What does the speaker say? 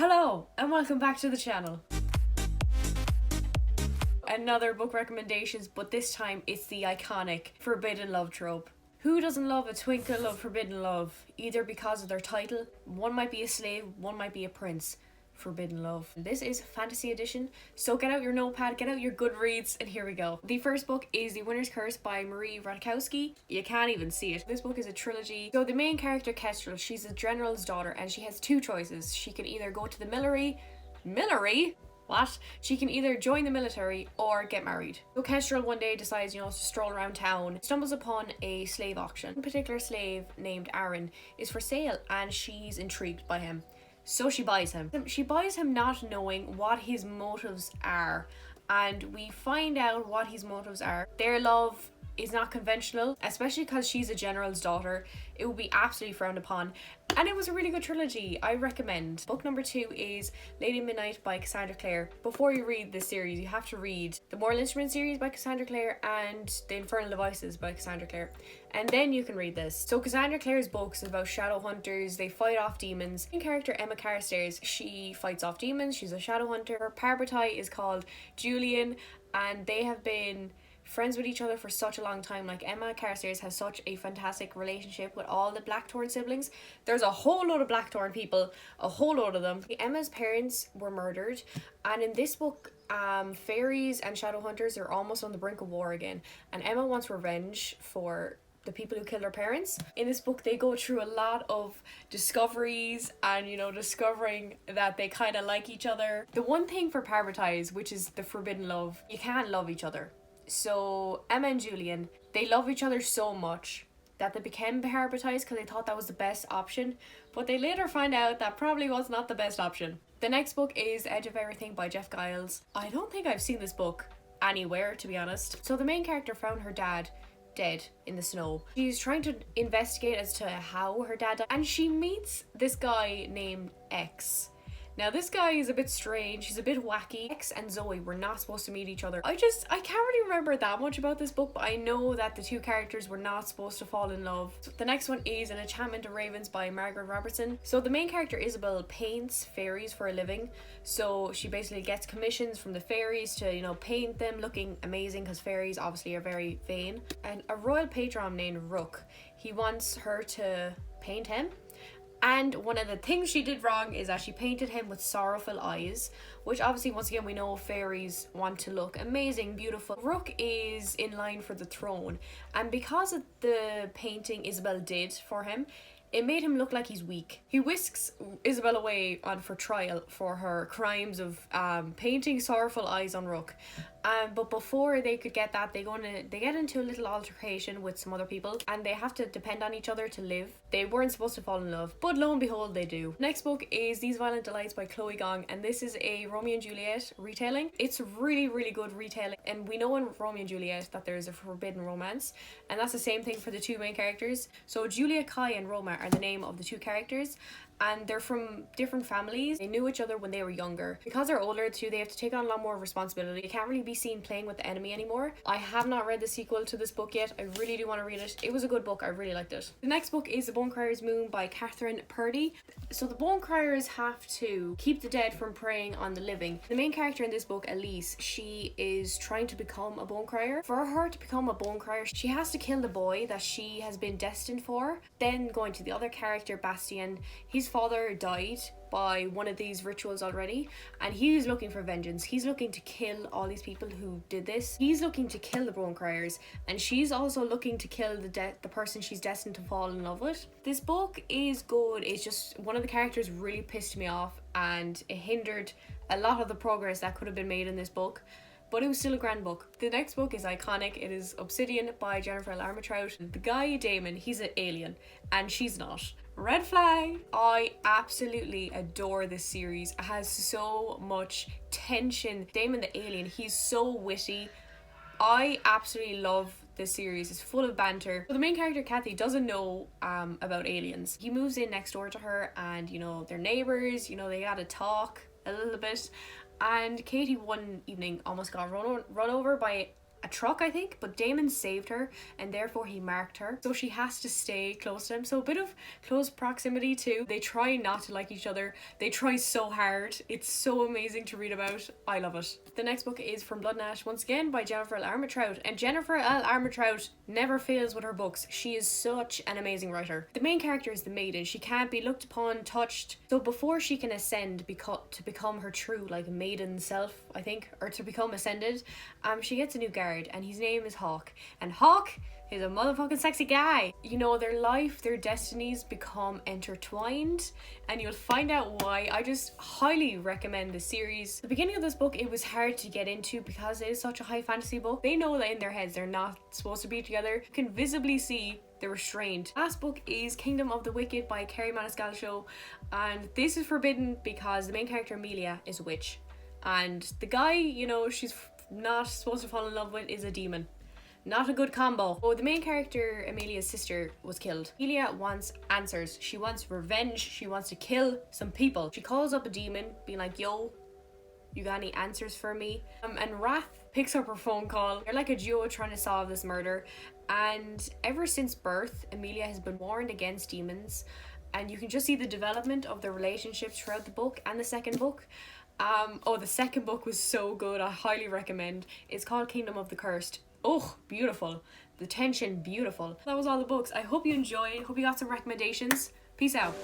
Hello and welcome back to the channel. Another book recommendations, but this time it's the iconic forbidden love trope. Who doesn't love a twinkle of forbidden love, either because of their title, one might be a slave, one might be a prince. Forbidden love. This is fantasy edition, so get out your notepad, get out your Goodreads, and here we go. The first book is The Winter's Curse by Marie Radkowski. You can't even see it. This book is a trilogy. So the main character, Kestrel, she's a general's daughter and she has two choices. She can either go to the Millery? What? She can either join the military or get married. So Kestrel one day decides, to stroll around town, stumbles upon a slave auction. One particular slave named Aaron is for sale and she's intrigued by him. So she buys him. She buys him not knowing what his motives are. And we find out what his motives are. Their love is not conventional, especially because she's a general's daughter. It would be absolutely frowned upon. And it was a really good trilogy. I recommend. Book number 2 is Lady Midnight by Cassandra Clare. Before you read this series, you have to read the Mortal Instruments series by Cassandra Clare and the Infernal Devices by Cassandra Clare. And then you can read this. So Cassandra Clare's books is about shadow hunters. They fight off demons. The main character, Emma Carstairs, she fights off demons. She's a shadow hunter. Her parbatai is called Julian, and they have been friends with each other for such a long time. Like, Emma Carstairs has such a fantastic relationship with all the Blackthorn siblings. There's a whole load of Blackthorn people, a whole load of them. Emma's parents were murdered, and in this book, fairies and shadow hunters are almost on the brink of war again, and Emma wants revenge for the people who killed her parents. In this book, they go through a lot of discoveries and, discovering that they kind of like each other. The one thing for parbatais, which is the forbidden love, you can't love each other. So Emma and Julian, they love each other so much that they became parbatais because they thought that was the best option, but they later find out that probably was not the best option. The next book is Edge of Everything by Jeff Giles. I don't think I've seen this book anywhere, to be honest. So the main character found her dad dead in the snow. She's trying to investigate as to how her dad died, and she meets this guy named X. Now, this guy is a bit strange, he's a bit wacky. X and Zoe were not supposed to meet each other. I can't really remember that much about this book, but I know that the two characters were not supposed to fall in love. So the next one is An Enchantment of Ravens by Margaret Robertson. So the main character, Isabel, paints fairies for a living. So she basically gets commissions from the fairies to, paint them looking amazing, because fairies obviously are very vain. And a royal patron named Rook, he wants her to paint him. And one of the things she did wrong is that she painted him with sorrowful eyes, which obviously, once again, we know fairies want to look amazing, beautiful. Rook is in line for the throne, and because of the painting Isabel did for him, it made him look like he's weak. He whisks Isabel away for trial for her crimes of painting sorrowful eyes on Rook. But before they could get that, they get into a little altercation with some other people, and they have to depend on each other to live. They weren't supposed to fall in love, but lo and behold, they do. Next book is These Violent Delights by Chloe Gong, and this is a Romeo and Juliet retelling. It's really, really good retelling, and we know in Romeo and Juliet that there's a forbidden romance, and that's the same thing for the two main characters. So Julia, Kai, and Roma are the name of the two characters, and they're from different families. They knew each other when they were younger. Because they're older too, they have to take on a lot more responsibility. They can't really be seen playing with the enemy anymore. I have not read the sequel to this book yet. I really do want to read it. It was a good book. I really liked it. The next book is The Bone Crier's Moon by Catherine Purdy. So the Bone Criers have to keep the dead from preying on the living. The main character in this book, Elise, she is trying to become a Bone Crier. For her to become a Bone Crier, she has to kill the boy that she has been destined for. Then going to the other character, Bastien, his father died by one of these rituals already, and he's looking for vengeance. He's looking to kill all these people who did this. He's looking to kill the Bone Criers, and she's also looking to kill the person she's destined to fall in love with. This book is good. It's just one of the characters really pissed me off, and it hindered a lot of the progress that could have been made in this book. But it was still a grand book. The next book is iconic. It is Obsidian by Jennifer L. Armentrout. The guy, Damon, he's an alien, and she's not. Red flag. I absolutely adore this series. It has so much tension. Damon the alien, he's so witty. I absolutely love this series. It's full of banter. So the main character, Kathy, doesn't know about aliens. He moves in next door to her, and they're neighbors, they gotta talk a little bit. And Katie one evening almost got run over by a truck, I think, but Damon saved her and therefore he marked her, so she has to stay close to him. So a bit of close proximity too. They try not to like each other. They try so hard. It's so amazing to read about. I love it. The next book is From Blood and Ash, once again by Jennifer L. Armentrout, and Jennifer L. Armentrout never fails with her books. She is such an amazing writer. The main character is the maiden. She can't be looked upon, touched, so before she can ascend to become her true like maiden self, I think, or to become ascended, she gets a new guard, and his name is Hawk. And Hawk is a motherfucking sexy guy. You know, their life, their destinies become intertwined, and you'll find out why. I just highly recommend the series. The beginning of this book, it was hard to get into because it is such a high fantasy book. They know that in their heads they're not supposed to be together. You can visibly see they're restrained. Last book is Kingdom of the Wicked by Kerry Maniscalco, and this is forbidden because the main character Amelia is a witch, and the guy, you know, she's not supposed to fall in love with is a demon. Not a good combo. Oh, the main character, Amelia's sister, was killed. Amelia wants answers. She wants revenge. She wants to kill some people. She calls up a demon, being like, yo, you got any answers for me? And Wrath picks up her phone call. They're like a duo trying to solve this murder. And ever since birth, Amelia has been warned against demons. And you can just see the development of their relationships throughout the book and the second book. The second book was so good. I highly recommend. It's called Kingdom of the Cursed. Oh, beautiful. The tension, beautiful. That was all the books. I hope you enjoyed. Hope you got some recommendations. Peace out.